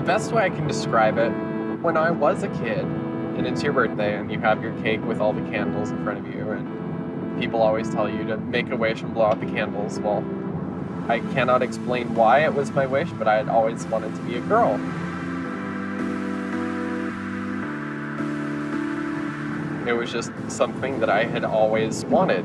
best way I can describe it, when I was a kid, and it's your birthday, and you have your cake with all the candles in front of you, and people always tell you to make a wish and blow out the candles. Well, I cannot explain why it was my wish, but I had always wanted to be a girl. It was just something that I had always wanted.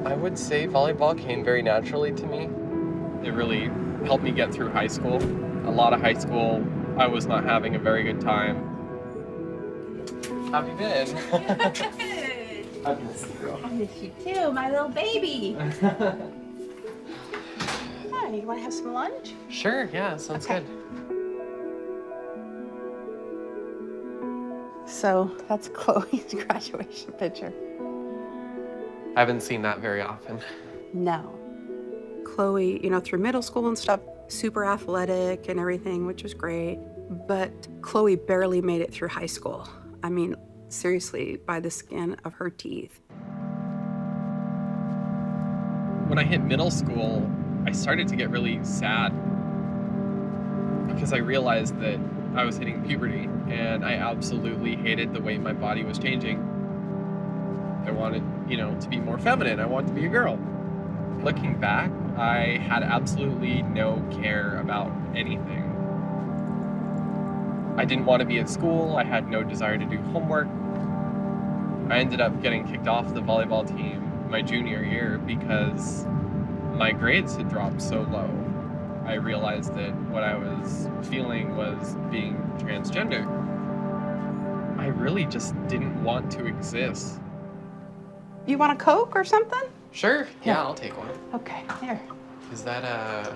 I would say volleyball came very naturally to me. It really helped me get through high school. A lot of high school, I was not having a very good time. How have you been? Good. I miss you, girl. I miss you too, my little baby. Hi, you want to have some lunch? Sure, yeah, sounds good. So that's Chloe's graduation picture. I haven't seen that very often. No. Chloe, you know, through middle school and stuff, super athletic and everything, which was great. But Chloe barely made it through high school. I mean, seriously, by the skin of her teeth. When I hit middle school, I started to get really sad because I realized that I was hitting puberty and I absolutely hated the way my body was changing. I wanted, you know, to be more feminine. I wanted to be a girl. Looking back, I had absolutely no care about anything. I didn't want to be at school. I had no desire to do homework. I ended up getting kicked off the volleyball team my junior year because my grades had dropped so low. I realized that what I was feeling was being transgender. I really just didn't want to exist. You want a Coke or something? Sure, yeah, I'll take one. Okay, here. Is that,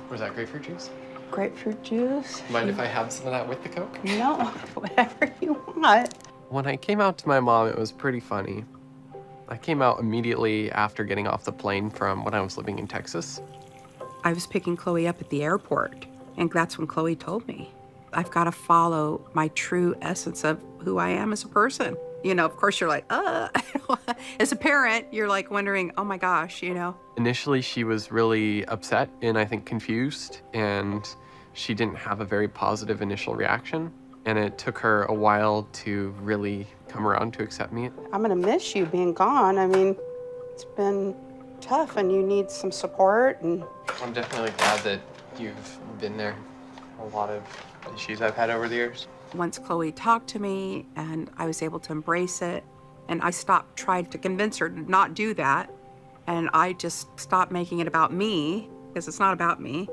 was that grapefruit juice? Grapefruit juice. Mind if I have some of that with the Coke? No, whatever you want. When I came out to my mom, it was pretty funny. I came out immediately after getting off the plane from when I was living in Texas. I was picking Chloe up at the airport, and that's when Chloe told me, I've got to follow my true essence of who I am as a person. You know, of course you're like, As a parent, you're like wondering, oh my gosh, you know. Initially, she was really upset and I think confused, and she didn't have a very positive initial reaction. And it took her a while to really come around to accept me. I'm gonna miss you being gone. I mean, it's been tough and you need some support. And I'm definitely glad that you've been there. A lot of issues I've had over the years. Once Chloe talked to me and I was able to embrace it, and I stopped trying to convince her to not do that, and I just stopped making it about me, because it's not about me.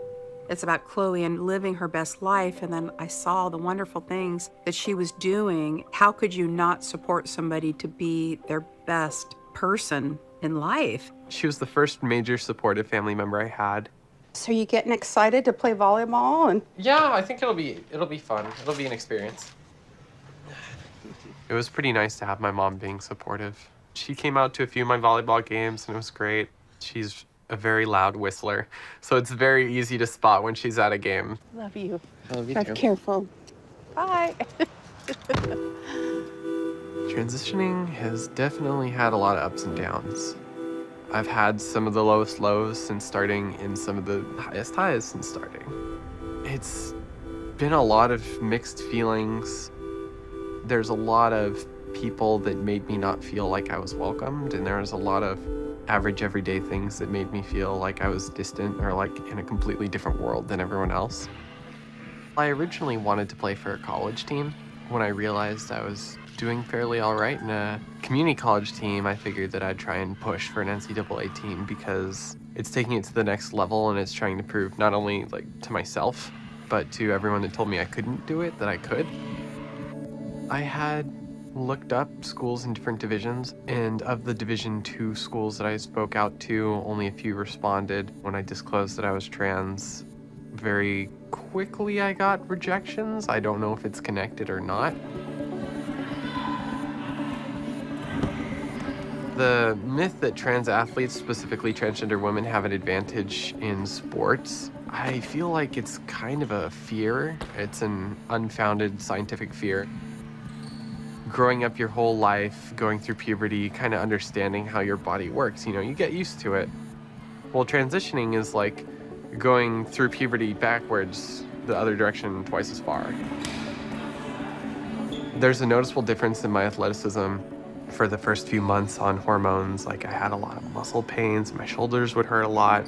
It's about Chloe and living her best life, and then I saw the wonderful things that she was doing. How could you not support somebody to be their best person in life? She was the first major supportive family member I had. So you getting excited to play volleyball? And Yeah, I think it'll be fun. It'll be an experience. It was pretty nice to have my mom being supportive. She came out to a few of my volleyball games and it was great. She's a very loud whistler, so it's very easy to spot when she's at a game. love you. I love you Drive too. careful. Bye. Transitioning has definitely had a lot of ups and downs. I've had some of the lowest lows since starting and some of the highest highs since starting. It's been a lot of mixed feelings. There's a lot of people that made me not feel like I was welcomed, and there was a lot of average everyday things that made me feel like I was distant or like in a completely different world than everyone else. I originally wanted to play for a college team. When I realized I was doing fairly all right in a community college team, I figured that I'd try and push for an NCAA team because it's taking it to the next level and it's trying to prove not only like to myself, but to everyone that told me I couldn't do it, that I could. I had looked up schools in different divisions, and of the Division II schools that I spoke out to, only a few responded. When I disclosed that I was trans, very quickly I got rejections. I don't know if it's connected or not. The myth that trans athletes, specifically transgender women, have an advantage in sports, I feel like it's kind of a fear. It's an unfounded scientific fear. Growing up your whole life, going through puberty, kind of understanding how your body works, you get used to it. Well, transitioning is like going through puberty backwards, the other direction twice as far. There's a noticeable difference in my athleticism for the first few months on hormones. Like I had a lot of muscle pains, my shoulders would hurt a lot,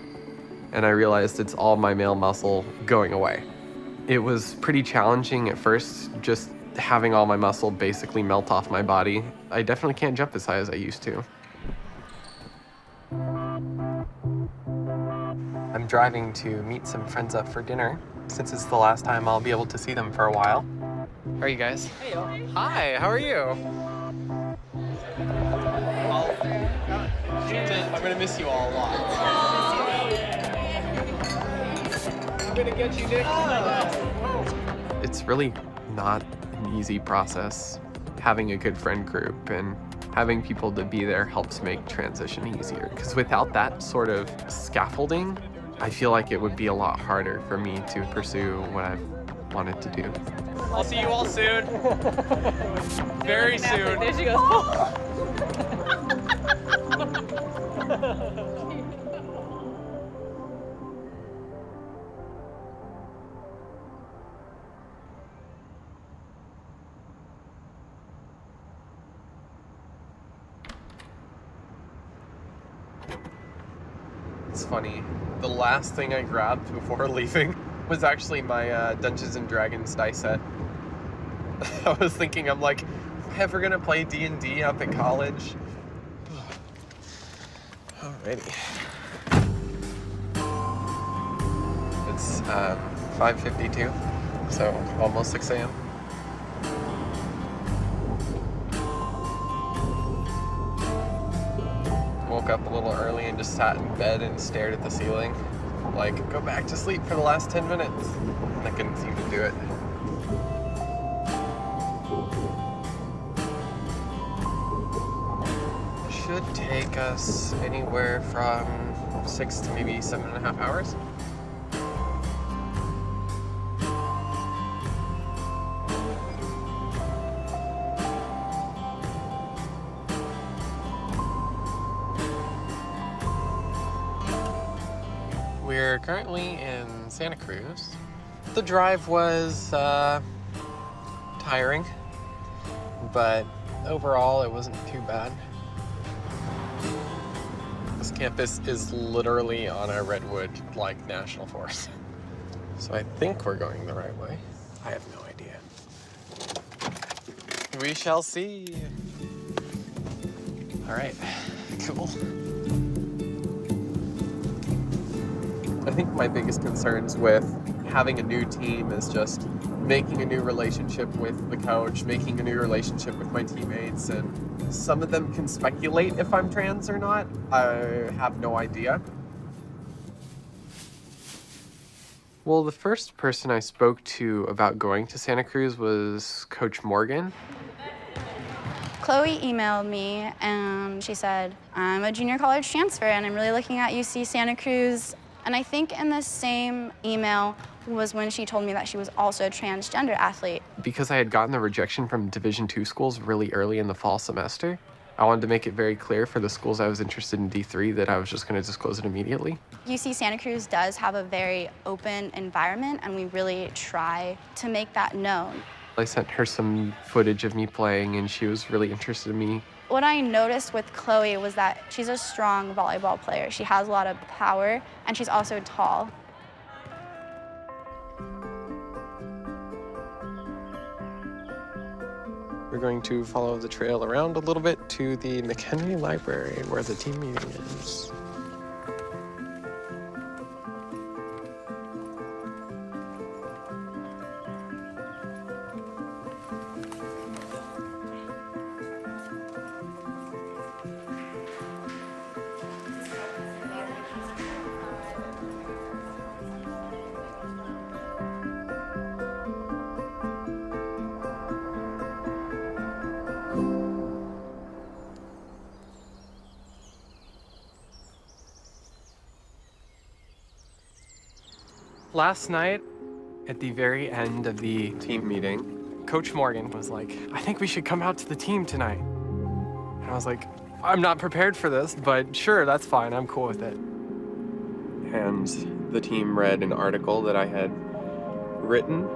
and I realized it's all my male muscle going away. It was pretty challenging at first, just having all my muscle basically melt off my body. I definitely can't jump as high as I used to. I'm driving to meet some friends up for dinner, since it's the last time I'll be able to see them for a while. How are you guys? Hey, y'all. Hi, how are you? I'm gonna miss you all a lot. I'm gonna get you, Nick. It's really not an easy process. Having a good friend group and having people to be there helps make transition easier. Because without that sort of scaffolding, I feel like it would be a lot harder for me to pursue what I've wanted to do. I'll see you all soon. Very soon. There she goes. It's funny, the last thing I grabbed before leaving was actually my Dungeons & Dragons die set. I was thinking, I'm like, am I ever gonna play D&D up at college? Alrighty. It's 5:52, so almost 6 a.m. Woke up a little early and just sat in bed and stared at the ceiling. Like, go back to sleep for the last 10 minutes. And I couldn't seem to do it. Should take us anywhere from 6 to maybe 7.5 hours. We're currently in Santa Cruz. The drive was tiring, but overall it wasn't too bad. This campus is literally on a redwood, like, national forest. So I think we're going the right way. I have no idea. We shall see. All right, cool. I think my biggest concerns with having a new team is just making a new relationship with the coach, making a new relationship with my teammates, and some of them can speculate if I'm trans or not. I have no idea. Well, the first person I spoke to about going to Santa Cruz was Coach Morgan. Chloe emailed me and she said, I'm a junior college transfer and I'm really looking at UC Santa Cruz. And I think in the same email was when she told me that she was also a transgender athlete. Because I had gotten the rejection from Division II schools really early in the fall semester, I wanted to make it very clear for the schools I was interested in D3 that I was just going to disclose it immediately. UC Santa Cruz does have a very open environment, and we really try to make that known. I sent her some footage of me playing, and she was really interested in me. What I noticed with Chloe was that she's a strong volleyball player. She has a lot of power, and she's also tall. We're going to follow the trail around a little bit to the McHenry Library, where the team meeting is. Last night, at the very end of the team meeting, Coach Morgan was like, I think we should come out to the team tonight. And I was like, I'm not prepared for this, but sure, that's fine, I'm cool with it. And the team read an article that I had written.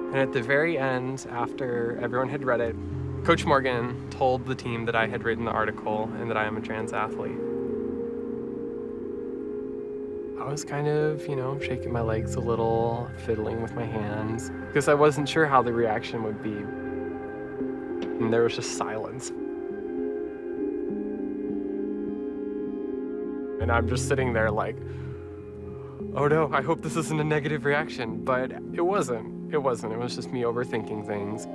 And at the very end, after everyone had read it, Coach Morgan told the team that I had written the article and that I am a trans athlete. I was kind of, shaking my legs a little, fiddling with my hands, because I wasn't sure how the reaction would be. And there was just silence. And I'm just sitting there like, oh no, I hope this isn't a negative reaction. But it wasn't. It wasn't. It was just me overthinking things.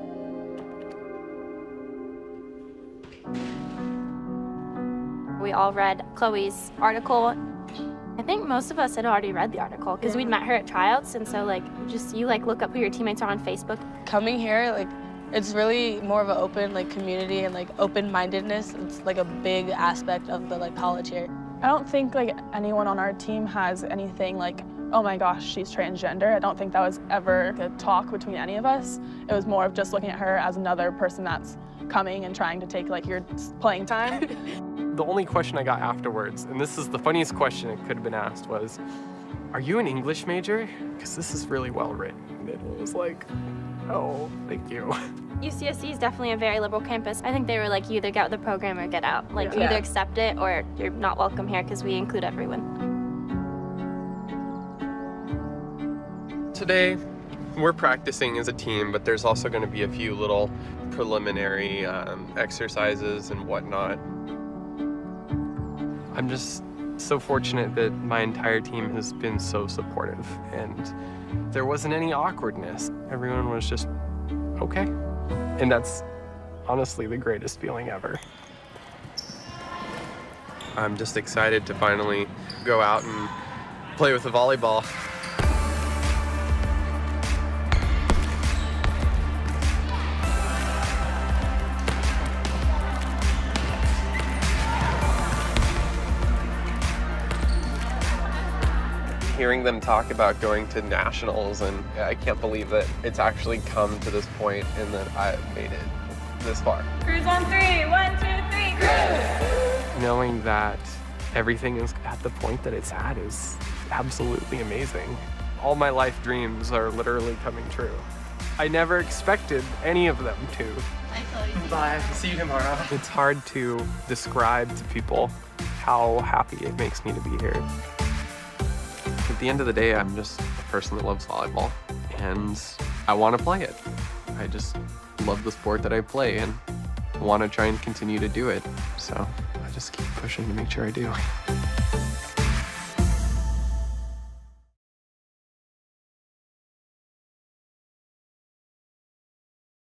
We all read Chloe's article. I think most of us had already read the article because we'd met her at tryouts, and so you look up who your teammates are on Facebook. Coming here, it's really more of an open community and open-mindedness. It's a big aspect of the college here. I don't think anyone on our team has anything oh my gosh, she's transgender. I don't think that was ever a talk between any of us. It was more of just looking at her as another person that's coming and trying to take your playing time. The only question I got afterwards, and this is the funniest question it could have been asked, was, are you an English major? Because this is really well written. And it was like, oh, thank you. UCSC is definitely a very liberal campus. I think they were you either get with the program or get out. You either accept it or you're not welcome here because we include everyone. Today, we're practicing as a team, but there's also going to be a few little preliminary exercises and whatnot. I'm just so fortunate that my entire team has been so supportive, and there wasn't any awkwardness. Everyone was just okay. And that's honestly the greatest feeling ever. I'm just excited to finally go out and play with the volleyball. Hearing them talk about going to nationals, and I can't believe that it's actually come to this point and that I made it this far. Cruise on 3, 1, 2, 3, cruise! Knowing that everything is at the point that it's at is absolutely amazing. All my life dreams are literally coming true. I never expected any of them to. Bye. See you tomorrow. It's hard to describe to people how happy it makes me to be here. At the end of the day, I'm just a person that loves volleyball, and I want to play it. I just love the sport that I play and want to try and continue to do it. So I just keep pushing to make sure I do.